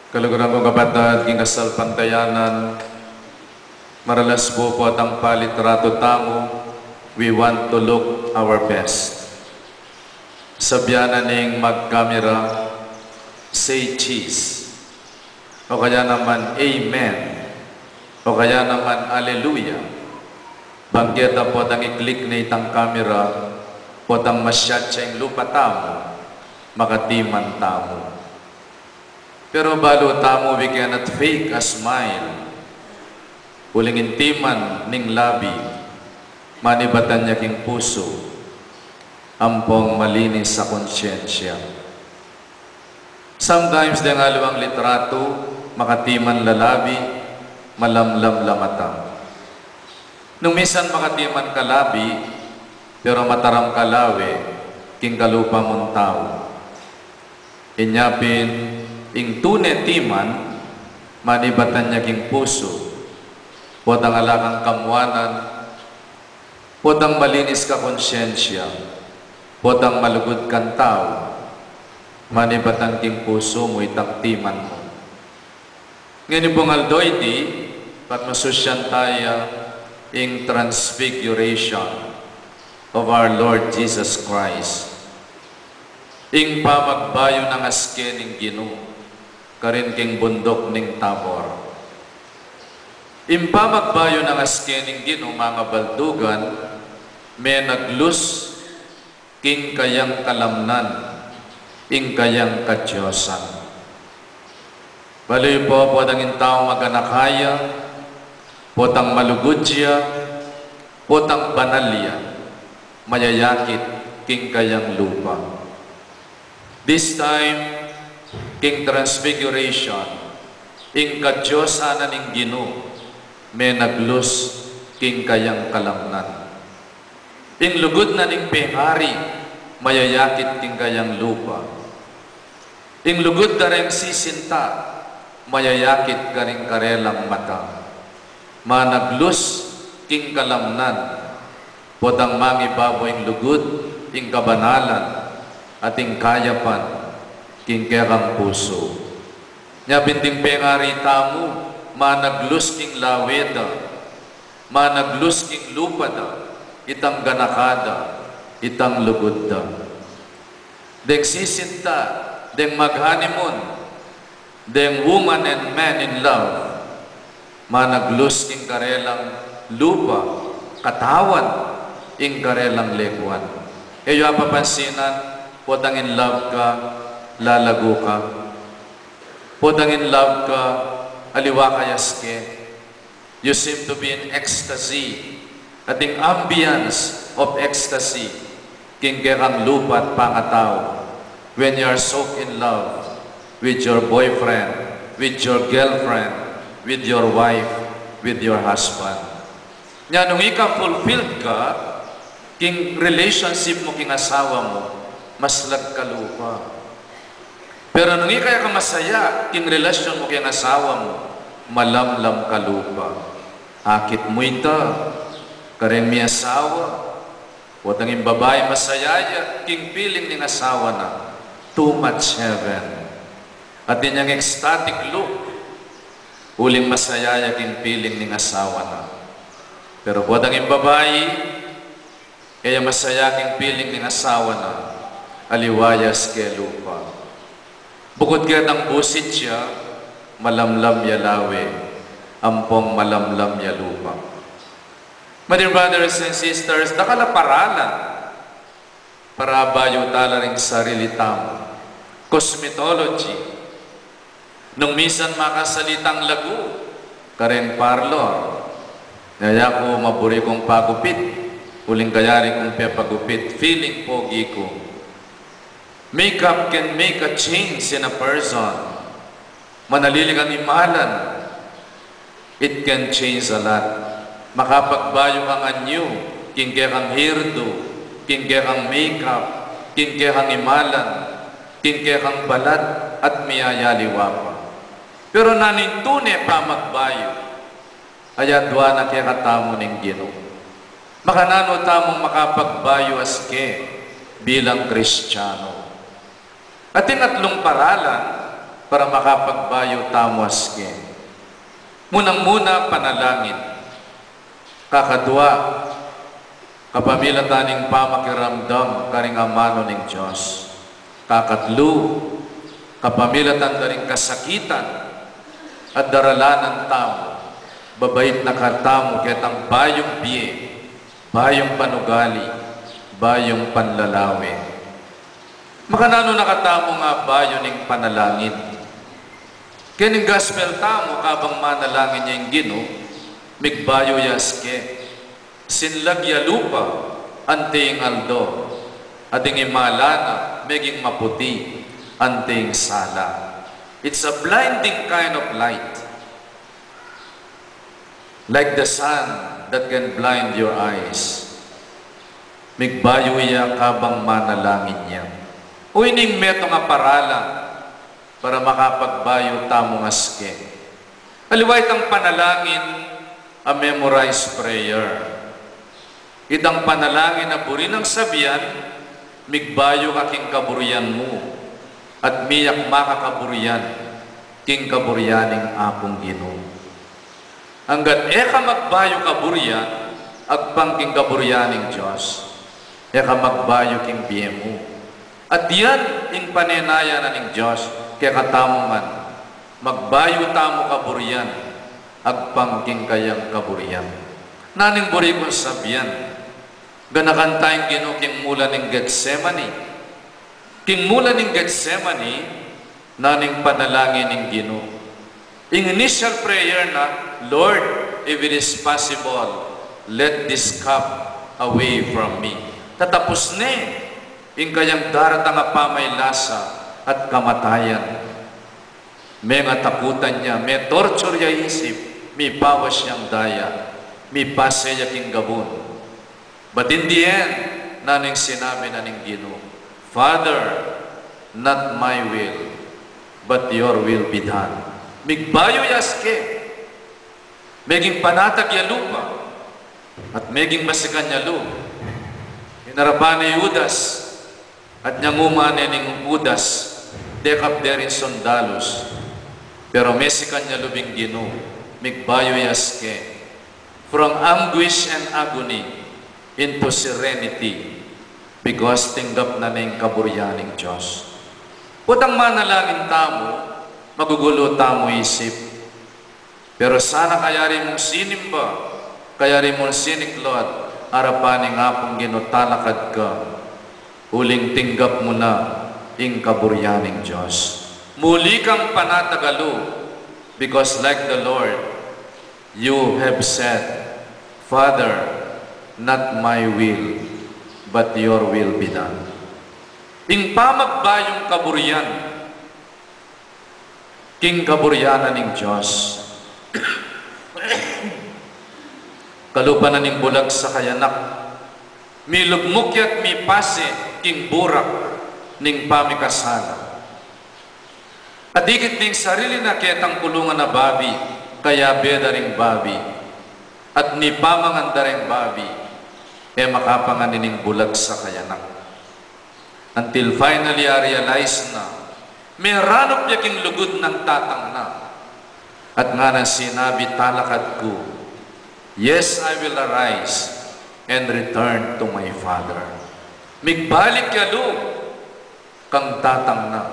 Kaluguran ko kapatid, kinasal pantayanan, maralas po po at ang palitrato tamo, we want to look our best. Sabyanan ning magkamera, say cheese. O kaya naman, amen. O kaya naman, hallelujah. Banggeta po ang i-click na itang kamera, po ang masyatsa yung lupa tamo, makatiman tamo. Pero balo tamo, we cannot fake a smile. Uling intiman ning labi, manibatan niya king puso, ampong malinis sa konsyensya. Sometimes deng alawang litrato, makatiman lalabi, malamlam lamata. Nung minsan makatiman kalabi, pero mataram kalawe, king kalupa mong tao. Inyapin, ing tune timan, manibatan niya king puso, potang alakang kamuanan, potang malinis ka konsyensya, potang malugod kan tao, manibatan king puso mo itang timan mo. Ngayon pong aldoy di, pat masusyan tayo ing transfiguration of our Lord Jesus Christ. Ing pamagbayo ng aske ning Ginoo, karin king bundok ning Tabor. Ing pamagbayo ng aske ning Ginoo, mga baldugan, may naglus king kayang kalamnan, ing kayang kadyosan. Baloy po po ang intao maganakaya, potang malugudya, potang banalya, mayayakit king kayang lupa. This time, king transfiguration, ing kadyosanan ing Ginoo, may naglus king kayang kalamnan. Ing lugod na ning pehari, mayayakit king kayang lupa. Ing lugod na rin sisinta, mayayakit ka rin karelang mata. Managlus king kalamnan, potang mangibaboy ing lugod, ing kabanalan, ating kayapan, king kerang puso. Nya binting pengari tamu, managlus king laweda, managlus king lupada, itang ganakada, itang lugudda. Deng sisinta, deng mag-honeymoon, deng woman and man in love, managlus king karelang lupa, katawan, ing karelang legwan. Eyo apapansinan, potang in love ka, lalago ka. Potang in love ka, aliwa kayaske. You seem to be in ecstasy. Ating ambience of ecstasy, king kerang lupa at pangataw. When you are soaked in love with your boyfriend, with your girlfriend, with your wife, with your husband. Nya nung ika fulfilled ka, king relationship mo king asawa mo, maslag ka lupa. Pero nung ikaya ka masaya, king relasyon mo king asawa mo, malamlam ka lupa. Akit mo ita, karen mi asawa, watang yung babae masaya, king feeling ning asawa na, too much heaven. At din yung ecstatic look, uling masaya, king feeling ning asawa na. Pero watang yung babae, kaya masaya king feeling ning asawa na, aliwayas ke lupa. Bukod kaya ng busit siya, malamlam ya lawe, ampong malamlam ya lupa. My dear brothers and sisters, nakalaparalan para bayo tala ring sarili tamo. Cosmetology. Nung misan makasalitang lagu, karen parlor, naya ko maburi kong pagupit, uling kayari kong pepagupit, feeling pogi ko. Makeup can make a change in a person. Manalilig ang imalan. It can change a lot. Makapagbayo kang anyo, kingge kang hairdo, kingge kang makeup, kingge kang imalan, kingge kang balat, at miyayaliwa pa. Pero nanintune pa magbayo, ayadwa na kaya katamo ning Ginoo. Makanano tamong makapagbayo aske bilang Kristiyano. At yung atlong paralan, para makapagbayo tamo aske. Munang-muna panalangin, kakadwa, kapamilya taning pamakiramdam karing amano ning Diyos. Kakatlo, kapamilya tandaring kasakitan at daralanan tamo, babait na kartamo ketang bayong biye, bayong panugali, bayong panlalawi. Makanano nakatamo nga bayo ning panalangin. Kining gospel tamo kabang manalangin niya yung Ginoo, migbayo yaske, sinlagya lupa, anting aldo, ading imalana, meging maputi, anting sala. It's a blinding kind of light, like the sun that can blind your eyes. Migbayo iya kabang manalangin niya. Uining meto nga paralan para makapagbayo tamong aske. Aliwait ang panalangin, a memorized prayer. Itang panalangin na buri ng sabihan, migbayo ka king kaburian mo, at miyak makakaburian, king kaburianing apong Ginoo. Hanggat eka magbayo kaburian, agpang king kaburianing Diyos, eka magbayo king biye mo. At yan, ing panenaya na ning Diyos, kaya katamongan, magbayo tamo kaburian, agpang king kayang kaburian. Naning buri kong sabihan, ganakan tayong Ginoo king mula ning Getsemani. King mula ning Getsemani, naning panalangin ning Ginoo. Ing initial prayer na, Lord, if it is possible, let this cup away from me. Tatapos ni, ing kayang daratang nga pamaylasa at kamatayan. May nga takutan niya, may torture ya isip, may pawas siyang daya, may pasaya king gabon. But in the end, naning sinabi na ning Ginoo, Father, not my will, but your will be done. Migbayo yaske, meging panatag ya lupa, at meging masikan ya lupa. Hinarapan ni Judas, at niyang ning Judas, dekap derin sondalos, pero mesikan niya lubing Ginoo, migbayo yaske, from anguish and agony into serenity, because tinggap na ning kaburyaning Diyos. Putang manalangin tamo, magugulo tamo isip, pero sana kayari mong sinimba, kayari mong siniklot, arapaning apong Ginoo talakad ka, huling tinggap mo na ing kaburyaning Diyos. Muli kang panatagalo, because like the Lord, you have said, Father, not my will, but your will be done. Ing pamagbayong kaburyan, king kaburyanan ning Diyos, kalupanan ning bulag sa kayanak, milugmukyat mi pase, king burak, ning pamikasala. Adikit ning sarili na ketang kulungan na babi, kaya beda ring babi, at ni pamanganda ring babi, kaya makapanganin ning bulag sa kayanak. Until finally I realize na, may ranop yaking lugod ng tatang na, at nga na sinabi talakad ko, yes, I will arise and return to my Father. Migbalik yalo, kang tatang na.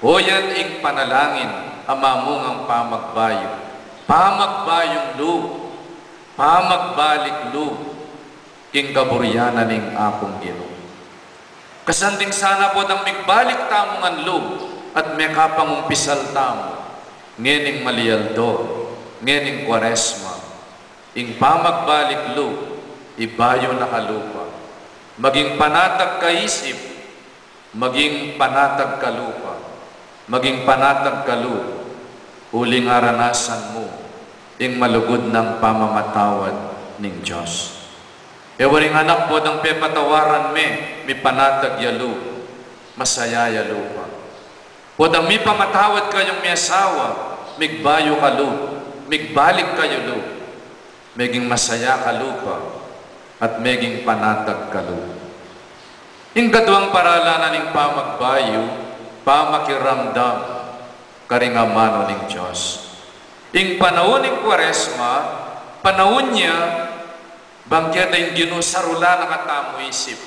O yan ing panalangin, amamong ang pamagbayo. Pamagbayong loob, pamagbalik loob, king kaburyanan ning apong Ginoo. Kasanding sana po ang migbalik tamong ang loob, at may kapangumpisal tamo, ngening Malialdo, ngening Kwaresma, ing pamagbalik loob, ibayo na kalupa, maging panatag kaisip, maging panatag kalupa, maging panatag kalupa, huling aranasan mo, ing malugod ng pamamatawad ning Diyos. Ewaring anak po ng pepatawaran mi panatag yalu, masaya yalu pa. Po ang mi pamatawad kayong mi asawa, migbayo kalu, migbalik kayo lu, meging masaya kalupa, at meging panatag kalu. Ing kadwang paralanan ning pamagbayo, pamakiramdam, karinga mano ning Diyos. Ing panahon ning Kwaresma, panahon niya, bangketa yung ginusarula na katamo isip.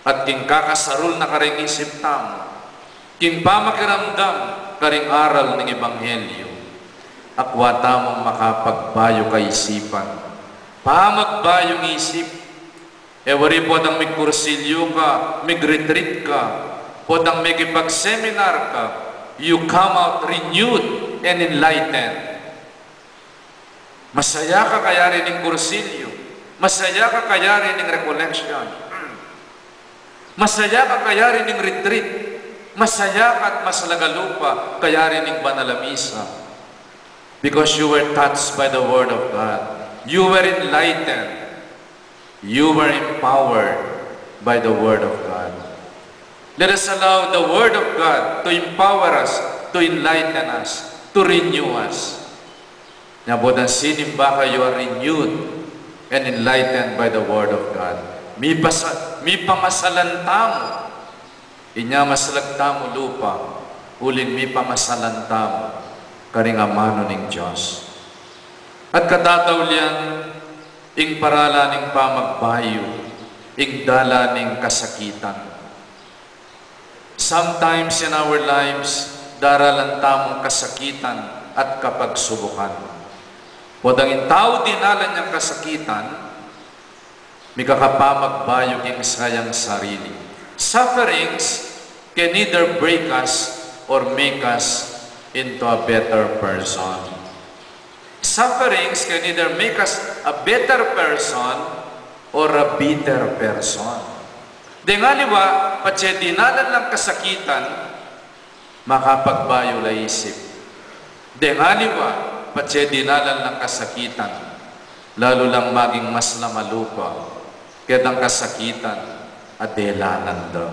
At king kakasarul na karing isip tamo. King pamakiramdam karing aral ng Ebanghelyo. Akwa tamong makapagbayo kaisipan. Pamagbayong isip. Ewari po dang may kursilyo ka, may retreat ka, po dang may kipag-seminar ka, you come out renewed and enlightened. Masaya ka kaya rin ng kursilyo. Masaya ka kaya rin ng recollection. Masaya ka kaya rin ng retreat. Masaya ka at masalagalupa kaya rin ng banalamisa. Because you were touched by the Word of God. You were enlightened. You were empowered by the Word of God. Let us allow the Word of God to empower us, to enlighten us, to renew us. Nabodan sinimba kayo are renewed and enlightened by the Word of God. Mi pamasalantamo. Inya masalagtamo lupa. Uling mi pamasalantamo. Karingamano ning Diyos. At katatawlian, ing parala ning pamagbayo, ing dala ning kasakitan. Sometimes in our lives, daralan tamong kasakitan at kapagsubukan. Wadang tao dinala niyang kasakitan, may kakapamagbayo king sayang sarili. Sufferings can either break us or make us into a better person. Sufferings can either make us a better person or a bitter person. Dengaliwa, patse dinalan lang kasakitan, makapagbayo la isip. Dengaliwa, patse dinalan lang kasakitan, lalo lang maging mas lamalupa, ketang kasakitan, adelanan daw.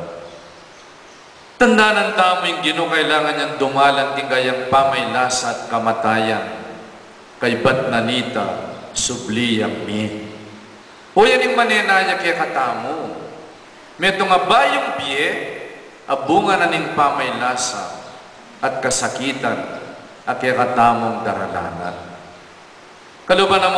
Tandaan tamo yung kailangan niyang dumalan tingayang pamaylasa at kamatayan, kay ba't nanita, subliyang mi. O yan yung manenaya kaya katamo. Meto nga ba yung biye, abunga na ning pamaylasa at kasakitan, at kaya katamong daralanan. Kaluban na mo,